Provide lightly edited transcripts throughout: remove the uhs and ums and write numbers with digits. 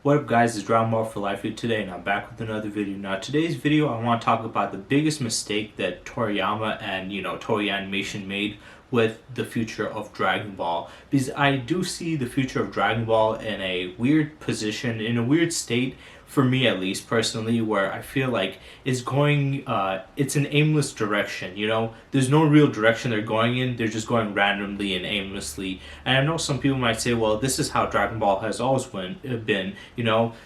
What up guys, it's Dragon Ball for Life here today and I'm back with another video. Now today's video I want to talk about the biggest mistake that Toriyama and Toei Animation made with the future of Dragon Ball. Because I do see the future of Dragon Ball in a weird position, in a weird state, for me at least personally, where I feel like it's going it's an aimless direction. There's no real direction they're going in, they're just going randomly and aimlessly. And I know some people might say, well, this is how Dragon Ball has always been.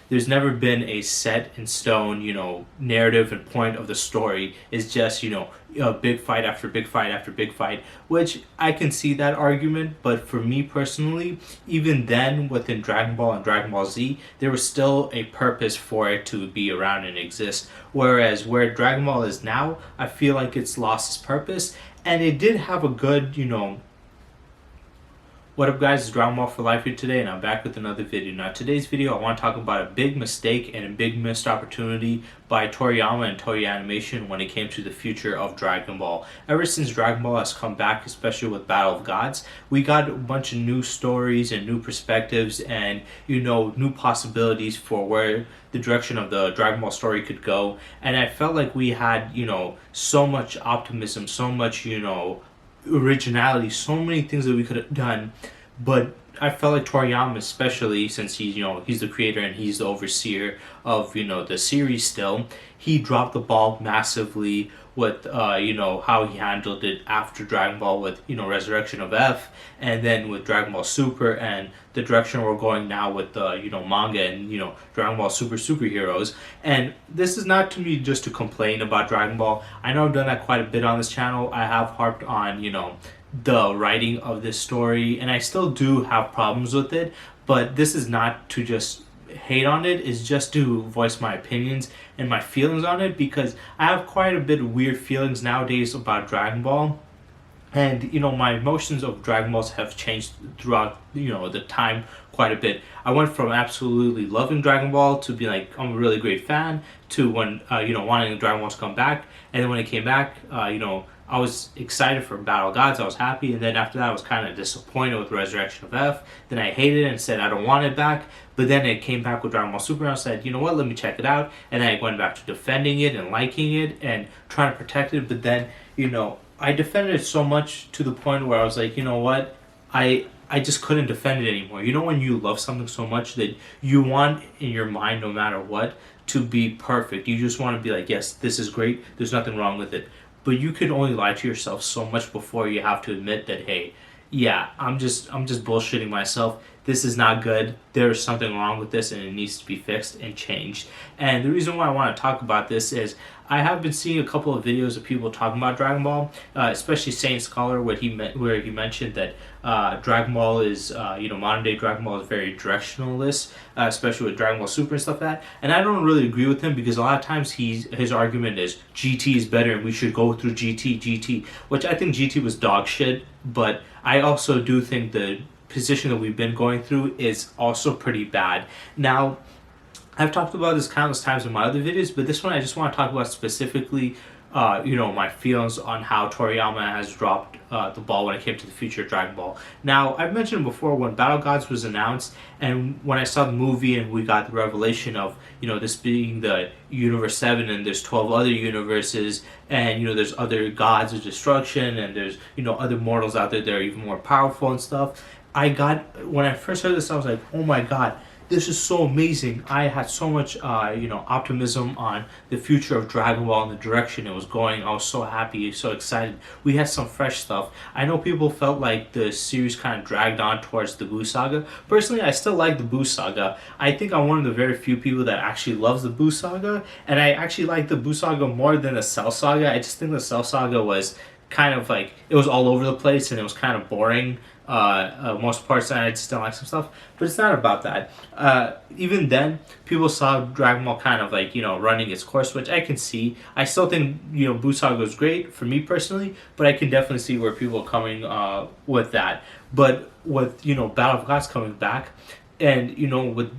There's never been a set in stone narrative and point of the story. It's just a big fight after big fight after big fight, which I can see that argument. But for me personally, even then within Dragon Ball and Dragon Ball Z, there was still a purpose for it to be around and exist. Whereas where Dragon Ball is now, I feel like it's lost its purpose. And it did have a good, What up guys, it's Dragon Ball for Life here today and I'm back with another video. Now today's video I want to talk about a big mistake and a big missed opportunity by Toriyama and Toei Animation when it came to the future of Dragon Ball. Ever since Dragon Ball has come back, especially with Battle of Gods, we got a bunch of new stories and new perspectives and new possibilities for where the direction of the Dragon Ball story could go. And I felt like we had so much optimism, so much originality, so many things that we could have done. But I felt like Toriyama, especially since he's the creator and he's the overseer of the series still, he dropped the ball massively with how he handled it after Dragon Ball with Resurrection of F, and then with Dragon Ball Super and the direction we're going now with manga and Dragon Ball Super superheroes. And this is not to me just to complain about Dragon Ball. I know I've done that quite a bit on this channel. I have harped on the writing of this story, and I still do have problems with it, but this is not to just hate on it, is just to voice my opinions and my feelings on it, because I have quite a bit of weird feelings nowadays about Dragon Ball. And my emotions of Dragon Balls have changed throughout the time quite a bit. I went from absolutely loving Dragon Ball to be like, I'm a really great fan, to when wanting Dragon Ball to come back. And then when it came back, I was excited for Battle of Gods, I was happy, and then after that I was kind of disappointed with Resurrection of F. Then I hated it and said I don't want it back. But then it came back with Dragon Ball Super and I said, you know what, let me check it out. And then I went back to defending it and liking it and trying to protect it. But then I defended it so much to the point where I was like, you know what, I just couldn't defend it anymore. When you love something so much that you want in your mind, no matter what, to be perfect. You just want to be like, yes, this is great, there's nothing wrong with it. But you could only lie to yourself so much before you have to admit that, hey, yeah, I'm just bullshitting myself. This is not good. There's something wrong with this and it needs to be fixed and changed. And the reason why I want to talk about this is I have been seeing a couple of videos of people talking about Dragon Ball, especially Saint Scholar, where he mentioned that Dragon Ball is, modern day Dragon Ball is very directionalist, especially with Dragon Ball Super and stuff like that. And I don't really agree with him, because a lot of times his argument is GT is better and we should go through GT, which I think GT was dog shit. But I also do think the position that we've been going through is also pretty bad. Now, I've talked about this countless times in my other videos, but this one I just want to talk about specifically, my feelings on how Toriyama has dropped the ball when it came to the future of Dragon Ball. Now, I've mentioned before, when Battle Gods was announced, and when I saw the movie and we got the revelation of, this being the Universe 7 and there's 12 other universes, and, there's other gods of destruction, and there's, other mortals out there that are even more powerful and stuff. When I first heard this, I was like, oh my god, this is so amazing. I had so much, optimism on the future of Dragon Ball and the direction it was going. I was so happy, so excited. We had some fresh stuff. I know people felt like the series kind of dragged on towards the Buu Saga. Personally, I still like the Buu Saga. I think I'm one of the very few people that actually loves the Buu Saga, and I actually like the Buu Saga more than the Cell Saga. I just think the Cell Saga was kind of like, it was all over the place and it was kind of boring. Most parts, and I just don't like some stuff, but it's not about that. Even then, people saw Dragon Ball kind of like running its course, which I can see. I still think Buu Saga was great for me personally, but I can definitely see where people are coming with that. But with Battle of Gods coming back, and with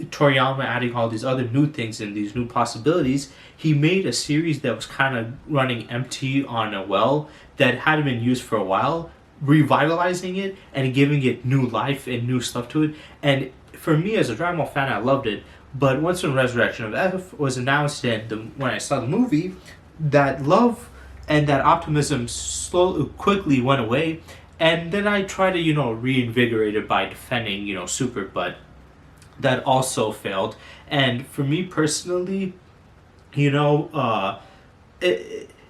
Toriyama adding all these other new things and these new possibilities, he made a series that was kind of running empty on a well that hadn't been used for a while, revitalizing it and giving it new life and new stuff to it. And for me as a Dragon Ball fan, I loved it. But once when Resurrection of F was announced and when I saw the movie, that love and that optimism quickly went away. And then I tried to, reinvigorate it by defending, Super, but that also failed. And for me personally, you know,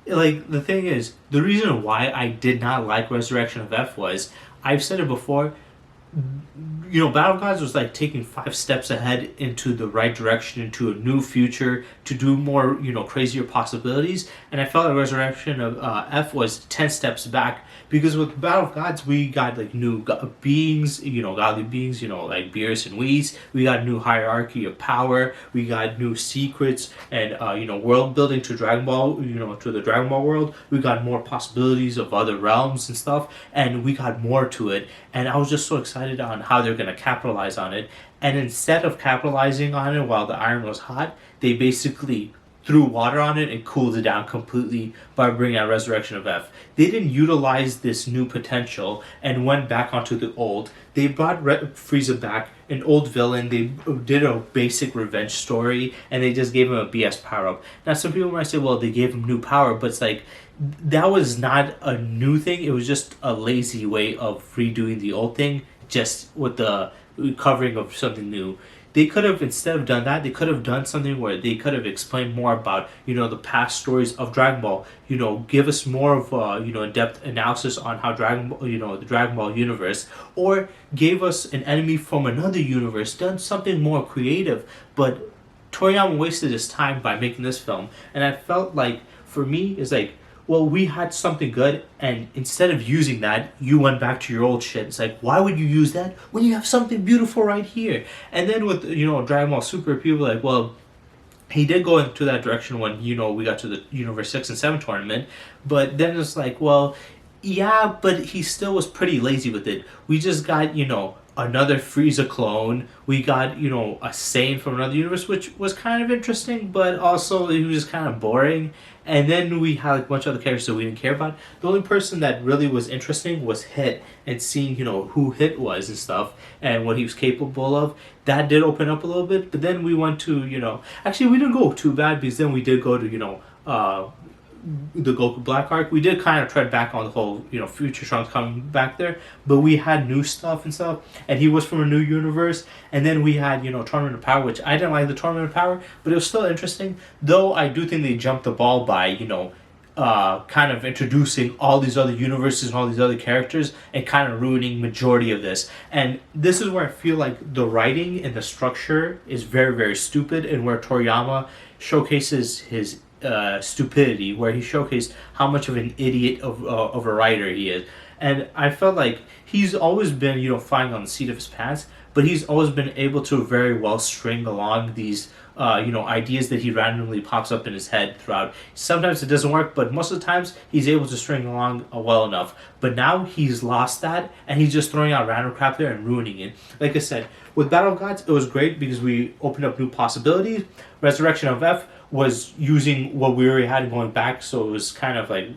like the thing is, the reason why I did not like Resurrection of F was, I've said it before, Battle Gods was like taking 5 steps ahead into the right direction, into a new future, to do more, crazier possibilities. And I felt like Resurrection of F was 10 steps back, because with Battle of Gods, we got like new beings, godly beings, like Beerus and Whis. We got new hierarchy of power. We got new secrets and, world building to Dragon Ball, to the Dragon Ball world. We got more possibilities of other realms and stuff, and we got more to it. And I was just so excited on how they're going to capitalize on it. And instead of capitalizing on it while the iron was hot, they basically threw water on it and cooled it down completely by bringing out Resurrection of F. They didn't utilize this new potential and went back onto the old. They brought Frieza back, an old villain. They did a basic revenge story, and they just gave him a BS power-up. Now, some people might say, well, they gave him new power, but it's like, that was not a new thing. It was just a lazy way of redoing the old thing, just with the covering of something new. They could have, instead of done that, they could have done something where they could have explained more about, the past stories of Dragon Ball. Give us more of, in-depth analysis on how Dragon Ball, the Dragon Ball universe, or gave us an enemy from another universe, done something more creative. But Toriyama wasted his time by making this film, and I felt like, for me, it's like, well, we had something good, and instead of using that, you went back to your old shit. It's like, why would you use that when you have something beautiful right here? And then with, Dragon Ball Super, people are like, well, he did go into that direction when, we got to the Universe 6 and 7 tournament, but then it's like, well, yeah, but he still was pretty lazy with it. We just got, another Frieza clone. We got, a Saiyan from another universe, which was kind of interesting, but also it was kind of boring. And then we had a bunch of other characters that we didn't care about. The only person that really was interesting was Hit, and seeing, who Hit was and stuff, and what he was capable of. That did open up a little bit, but then we went to, actually we didn't go too bad, because then we did go to, the Goku Black arc. We did kind of tread back on the whole, Future Trunks coming back there, but we had new stuff and stuff, and he was from a new universe. And then we had, Tournament of Power, which I didn't like the Tournament of Power, but it was still interesting, though I do think they jumped the ball by, kind of introducing all these other universes and all these other characters and kind of ruining majority of this. And this is where I feel like the writing and the structure is very, very stupid, and where Toriyama showcases his stupidity, where he showcased how much of an idiot of a writer he is. And I felt like he's always been, flying on the seat of his pants, but he's always been able to very well string along these ideas that he randomly pops up in his head throughout. Sometimes it doesn't work, but most of the times he's able to string along well enough. But now he's lost that, and he's just throwing out random crap there and ruining it. Like I said, with Battle of Gods, it was great because we opened up new possibilities. Resurrection of F was using what we already had going back, so it was kind of like,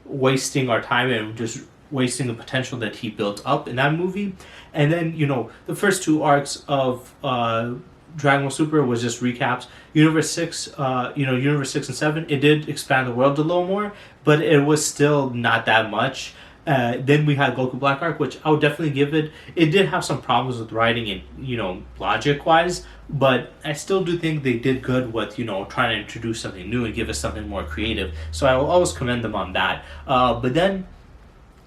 wasting our time and just wasting the potential that he built up in that movie. And then, the first 2 arcs of Dragon Ball Super was just recaps. Universe 6, Universe 6 and 7, it did expand the world a little more, but it was still not that much. Then we had Goku Black Arc, which I would definitely give it. It did have some problems with writing and, logic-wise, but I still do think they did good with, trying to introduce something new and give us something more creative. So I will always commend them on that. But then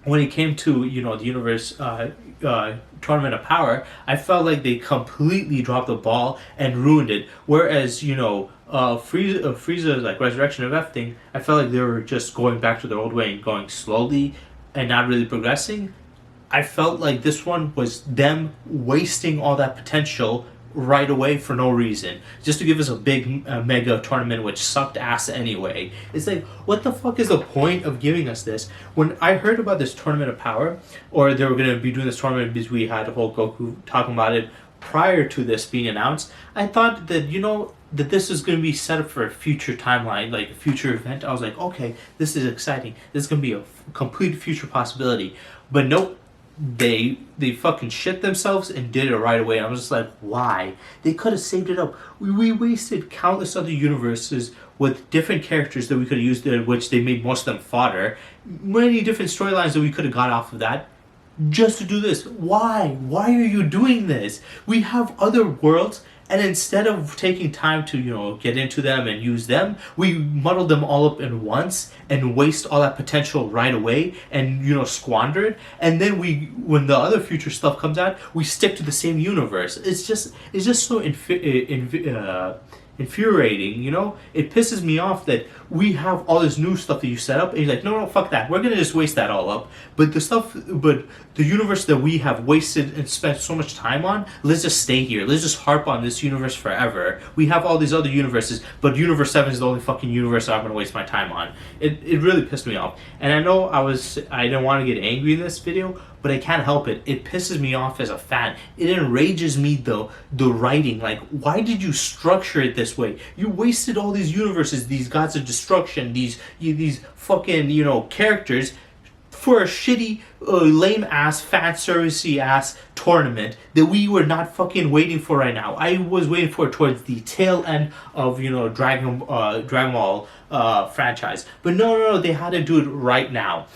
when it came to, the Universe Tournament of Power, I felt like they completely dropped the ball and ruined it. Whereas, Frieza's like Resurrection of F thing, I felt like they were just going back to their old way and going slowly and not really progressing. I felt like this one was them wasting all that potential right away for no reason, just to give us a big mega tournament which sucked ass anyway. It's like, what the fuck is the point of giving us this? When I heard about this Tournament of Power, or they were going to be doing this tournament because we had the whole Goku talking about it prior to this being announced, I thought that, that this is going to be set up for a future timeline, like a future event. I was like, okay, this is exciting. This is going to be a complete future possibility. But nope, they fucking shit themselves and did it right away. And I was just like, why? They could have saved it up. We wasted countless other universes with different characters that we could have used, which they made most of them fodder. Many different storylines that we could have got off of that just to do this. Why? Why are you doing this? We have other worlds, and instead of taking time to, get into them and use them, we muddle them all up in once and waste all that potential right away and, squander it. And then when the other future stuff comes out, we stick to the same universe. It's just so infuriating, It pisses me off that we have all this new stuff that you set up and you're like, no, fuck that. We're gonna just waste that all up. But the universe that we have wasted and spent so much time on, let's just stay here. Let's just harp on this universe forever. We have all these other universes, but Universe 7 is the only fucking universe I'm gonna waste my time on. It really pissed me off. And I know I didn't want to get angry in this video, but I can't help it. It pisses me off as a fan. It enrages me though, the writing. Like, why did you structure it this way? You wasted all these universes, these gods of destruction, these fucking, characters for a shitty, lame ass, fan servicey ass tournament that we were not fucking waiting for right now. I was waiting for it towards the tail end of, Dragon Ball franchise. But no, they had to do it right now.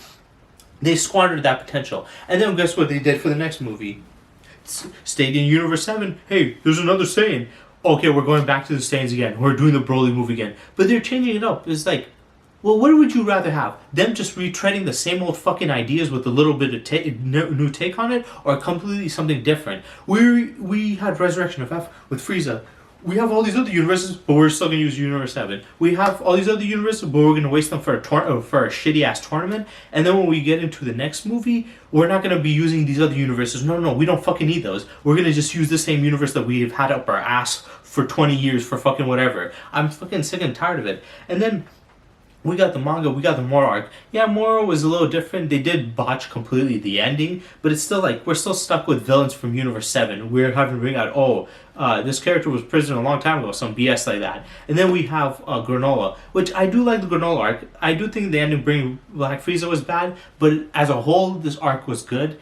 They squandered that potential. And then guess what they did for the next movie? Stayed in Universe 7. Hey, there's another Saiyan. Okay, we're going back to the Saiyans again. We're doing the Broly move again. But they're changing it up. It's like, well, what would you rather have? Them just retreading the same old fucking ideas with a little bit of new take on it? Or completely something different? We had Resurrection of F with Frieza. We have all these other universes, but we're still going to use Universe 7. We have all these other universes, but we're going to waste them for a shitty-ass tournament. And then when we get into the next movie, we're not going to be using these other universes. No, we don't fucking need those. We're going to just use the same universe that we've had up our ass for 20 years for fucking whatever. I'm fucking sick and tired of it. And then we got the manga, we got the Moro arc. Yeah, Moro was a little different. They did botch completely the ending, but it's still like, we're still stuck with villains from Universe 7. We're having to bring out, this character was prisoner a long time ago, some BS like that. And then we have Granola, which I do like the Granola arc. I do think the ending bringing Black Frieza was bad, but as a whole, this arc was good.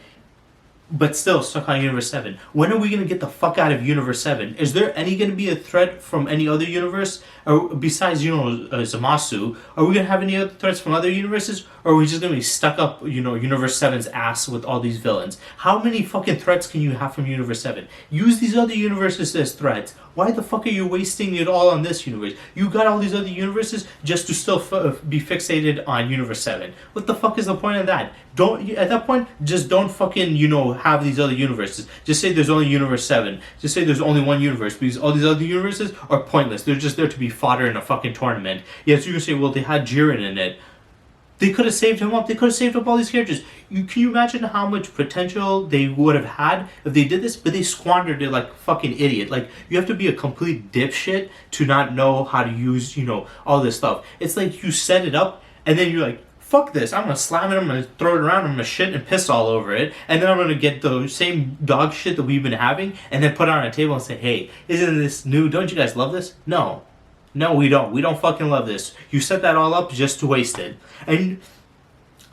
But still stuck on Universe 7. When are we going to get the fuck out of Universe 7? Is there any going to be a threat from any other universe? Or besides, Zamasu? Are we going to have any other threats from other universes? Or are we just going to be stuck up, Universe 7's ass with all these villains? How many fucking threats can you have from Universe 7? Use these other universes as threats. Why the fuck are you wasting it all on this universe? You got all these other universes just to still be fixated on Universe 7. What the fuck is the point of that? At that point, just don't fucking, have these other universes. Just say there's only Universe 7. Just say there's only one universe, because all these other universes are pointless. They're just there to be fodder in a fucking tournament. Yes, you can say, well, they had Jiren in it. They could have saved him up. They could have saved up all these characters. Can you imagine how much potential they would have had if they did this? But they squandered it like a fucking idiot. Like, you have to be a complete dipshit to not know how to use, all this stuff. It's like you set it up and then you're like, fuck this, I'm gonna slam it, I'm gonna throw it around, I'm gonna shit and piss all over it, and then I'm gonna get the same dog shit that we've been having, and then put it on a table and say, hey, isn't this new? Don't you guys love this? No, we don't. We don't fucking love this. You set that all up just to waste it. And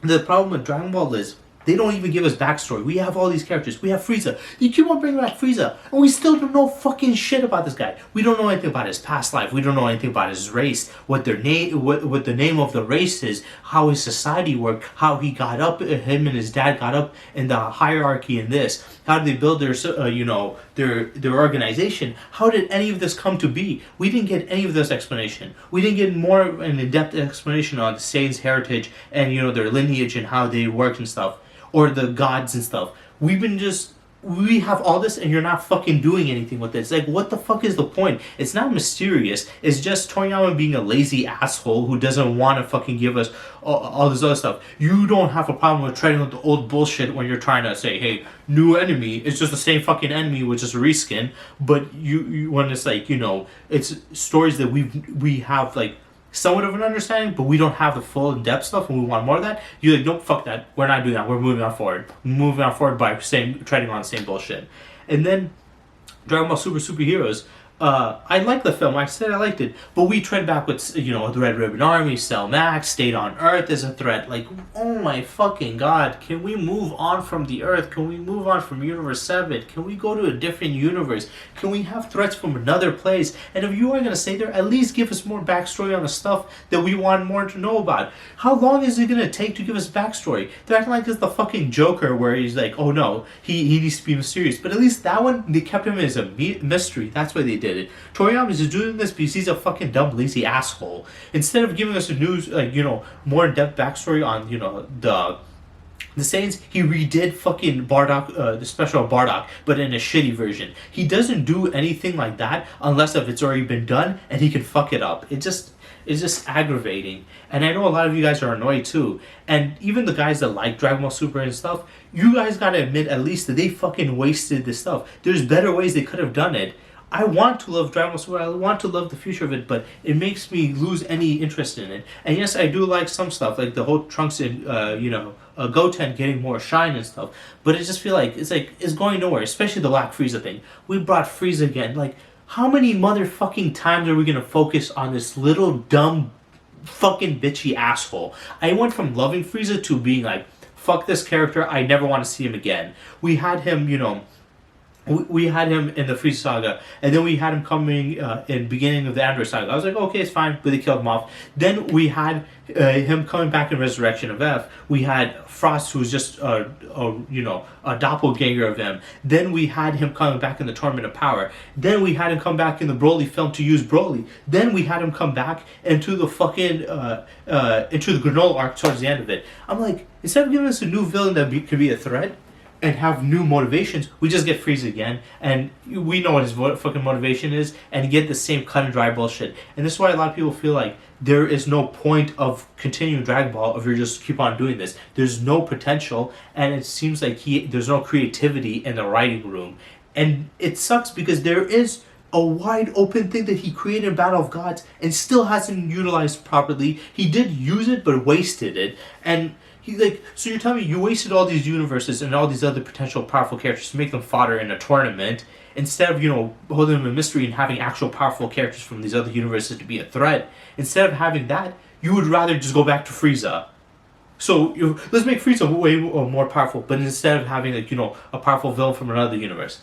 the problem with Dragon Ball is, they don't even give us backstory. We have all these characters. We have Frieza. You keep on bringing back Frieza, and we still don't know fucking shit about this guy. We don't know anything about his past life. We don't know anything about his race, what their name, what the name of the race is, how his society worked, how he got up, him and his dad got up in the hierarchy in this. How did they build their, their organization? How did any of this come to be? We didn't get any of this explanation. We didn't get more of an in-depth explanation on the Saiyans' heritage and, their lineage and how they work and stuff. Or the gods and stuff. We have all this and you're not fucking doing anything with it. It's like, what the fuck is the point? It's not mysterious. It's just Toriyama being a lazy asshole who doesn't want to fucking give us all this other stuff. You don't have a problem with treading with the old bullshit when you're trying to say, hey, new enemy. It's just the same fucking enemy with just a reskin. But you when it's like, it's stories that we have like somewhat of an understanding, but we don't have the full in-depth stuff and we want more of that. You're like, nope, fuck that. We're not doing that. We're moving on forward. By treading on the same bullshit. And then Dragon Ball Superheroes, I liked the film. I said I liked it, but we tread back with the Red Ribbon Army, Cell Max, Stayed on Earth is a threat. Like, oh my fucking god! Can we move on from the Earth? Can we move on from Universe 7? Can we go to a different universe? Can we have threats from another place? And if you are gonna stay there, at least give us more backstory on the stuff that we want more to know about. How long is it gonna take to give us backstory? They're acting like it's the fucking Joker, where he's like, oh no, he needs to be mysterious. But at least that one, they kept him as a mystery. That's why they did it. Toriyama is doing this because he's a fucking dumb, lazy asshole. Instead of giving us a news, more in-depth backstory on, the Saiyans, he redid fucking Bardock, the special Bardock, but in a shitty version. He doesn't do anything like that unless if it's already been done and he can fuck it up. It's just aggravating. And I know a lot of you guys are annoyed too. And even the guys that like Dragon Ball Super and stuff, you guys gotta admit at least that they fucking wasted this stuff. There's better ways they could have done it. I want to love Dragon Ball Super, I want to love the future of it, but it makes me lose any interest in it. And yes, I do like some stuff, like the whole Trunks and, Goten getting more shine and stuff, but I just feel like it's going nowhere, especially the Black Frieza thing. We brought Frieza again, like, how many motherfucking times are we gonna focus on this little dumb fucking bitchy asshole? I went from loving Frieza to being like, fuck this character, I never want to see him again. We had him, we had him in the Frieza saga, and then we had him coming in beginning of the Android saga. I was like, okay, it's fine, but they killed him off. Then we had him coming back in Resurrection of F. We had Frost, who's just a doppelganger of him. Then we had him coming back in the Tournament of Power. Then we had him come back in the Broly film to use Broly. Then we had him come back into the fucking into the Granola arc towards the end of it. I'm like, instead of giving us a new villain that could be a threat and have new motivations, we just get Frieza again, and we know what his fucking motivation is, and get the same cut and dry bullshit. And this is why a lot of people feel like there is no point of continuing Dragon Ball if you just keep on doing this. There's no potential, and it seems like there's no creativity in the writing room. And it sucks because there is a wide open thing that he created in Battle of Gods and still hasn't utilized properly. He did use it, but wasted it. And so you're telling me you wasted all these universes and all these other potential powerful characters to make them fodder in a tournament, instead of, holding them in mystery and having actual powerful characters from these other universes to be a threat. Instead of having that, you would rather just go back to Frieza. So let's make Frieza way more powerful, but instead of having a powerful villain from another universe.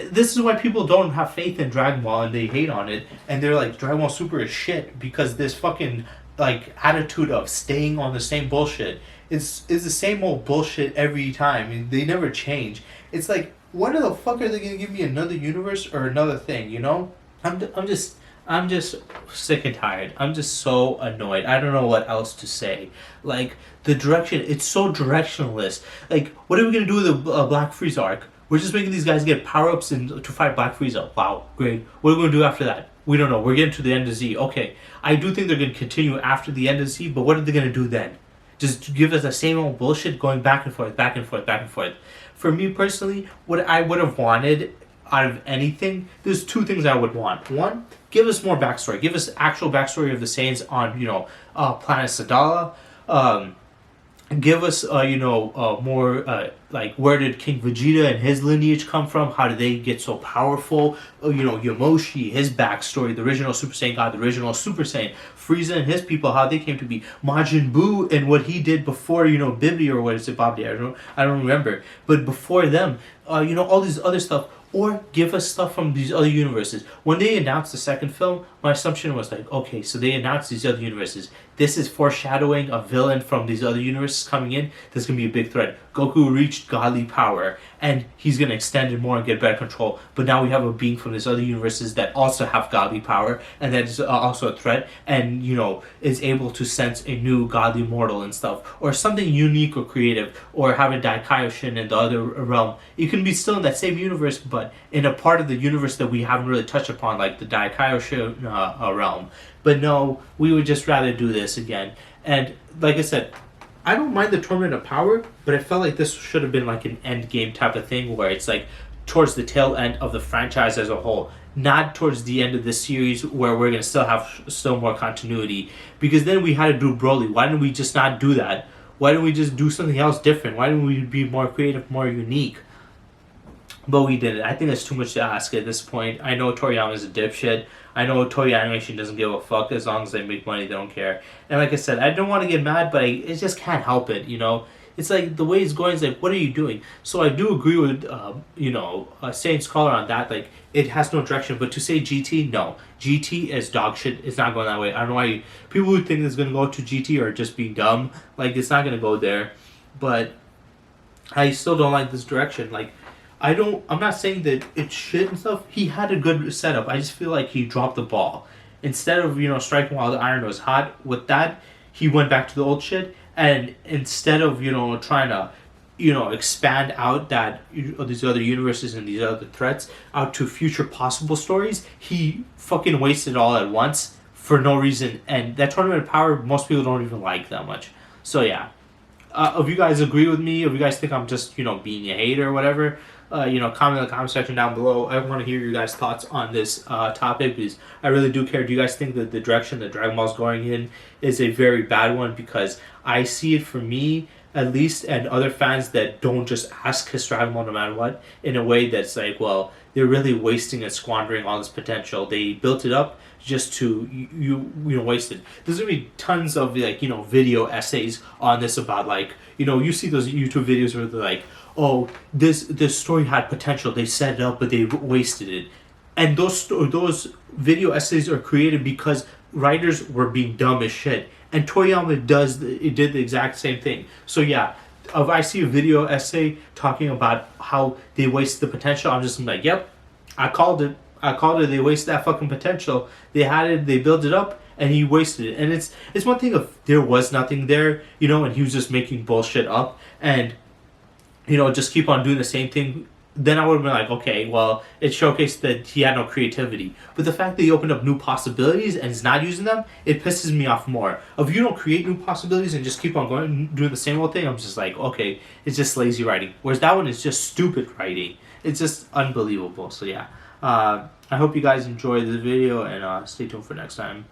This is why people don't have faith in Dragon Ball and they hate on it, and they're like, Dragon Ball Super is shit, because this fucking attitude of staying on the same bullshit is the same old bullshit every time. I mean, they never change. It's like, when the fuck are they gonna give me another universe or another thing? I'm just sick and tired. I'm just so annoyed. I don't know what else to say. Like, the direction, it's so directionless. Like, what are we gonna do with the Black Frieza arc? We're just making these guys get power-ups to fight Black Frieza. Wow, great. What are we gonna do after that? We don't know. We're getting to the end of Z. Okay, I do think they're going to continue after the end of Z, but what are they going to do then? Just give us the same old bullshit going back and forth, back and forth, back and forth. For me personally, what I would have wanted out of anything, there's two things I would want. One, give us more backstory. Give us actual backstory of the Saiyans on, planet Sadala. Give us, more, where did King Vegeta and his lineage come from? How did they get so powerful? Yamoshi, his backstory, the original Super Saiyan God, the original Super Saiyan. Frieza and his people, how they came to be. Majin Buu and what he did before, Bibli, or what is it, Babdi? I don't remember. But before them, all these other stuff. Or give us stuff from these other universes. When they announced the second film, my assumption was like, okay, so they announced these other universes. This is foreshadowing a villain from these other universes coming in. That's going to be a big threat. Goku reached godly power, and he's going to extend it more and get better control. But now we have a being from these other universes that also have godly power, and that is also a threat, and, is able to sense a new godly mortal and stuff. Or something unique or creative, or have a Daikaioshin in the other realm. You can be still in that same universe, but in a part of the universe that we haven't really touched upon, like the Daikaioshin realm. But no, we would just rather do this again. And like I said, I don't mind the Tournament of Power, but I felt like this should have been like an end game type of thing, where it's like towards the tail end of the franchise as a whole, not towards the end of this series where we're going to still have more continuity. Because then we had to do Broly. Why didn't we just not do that? Why didn't we just do something else different? Why didn't we be more creative, more unique? but we didn't. I think it's too much to ask at this point. I know Toriyama's a dipshit. I know Toei Animation doesn't give a fuck as long as they make money. They don't care. And like I said, I don't want to get mad, but I just can't help it. You know, it's like the way it's going is like, what are you doing? So I do agree with Saint's Scholar on that. Like, it has no direction. But to say GT, no, GT is dog shit. It's not going that way. I don't know why people who think it's gonna go to GT are just being dumb. Like, it's not gonna go there. But I still don't like this direction. Like, I'm not saying that it's shit and stuff. He had a good setup. I just feel like he dropped the ball. Instead of, striking while the iron was hot, with that, he went back to the old shit. And instead of, trying to, expand out these other universes and these other threats out to future possible stories, he fucking wasted it all at once for no reason. And that Tournament of Power, most people don't even like that much. So yeah. If you guys agree with me, if you guys think I'm just, being a hater or whatever, comment in the comment section down below. I want to hear your guys' thoughts on this topic, because I really do care. Do you guys think that the direction that Dragon Ball's going in is a very bad one? Because I see it, for me at least, and other fans that don't just ask his Dragon Ball no matter what, in a way that's like, well, they're really wasting and squandering all this potential. They built it up just to waste it. There's gonna be tons of video essays on this about, like, you see those YouTube videos where they're like, oh, this story had potential, they set it up but they wasted it. And those video essays are created because writers were being dumb as shit. And Toriyama did the exact same thing. So yeah, if I see a video essay talking about how they wasted the potential, I'm just like, yep, I called it. They wasted that fucking potential. They had it, they built it up, and he wasted it. And it's one thing if there was nothing there, and he was just making bullshit up, and just keep on doing the same thing. Then I would have been like, okay, well, it showcased that he had no creativity. But the fact that he opened up new possibilities and is not using them, it pisses me off more. If you don't create new possibilities and just keep on going doing the same old thing, I'm just like, okay, it's just lazy writing. Whereas that one is just stupid writing. It's just unbelievable. So yeah, I hope you guys enjoyed this video, and stay tuned for next time.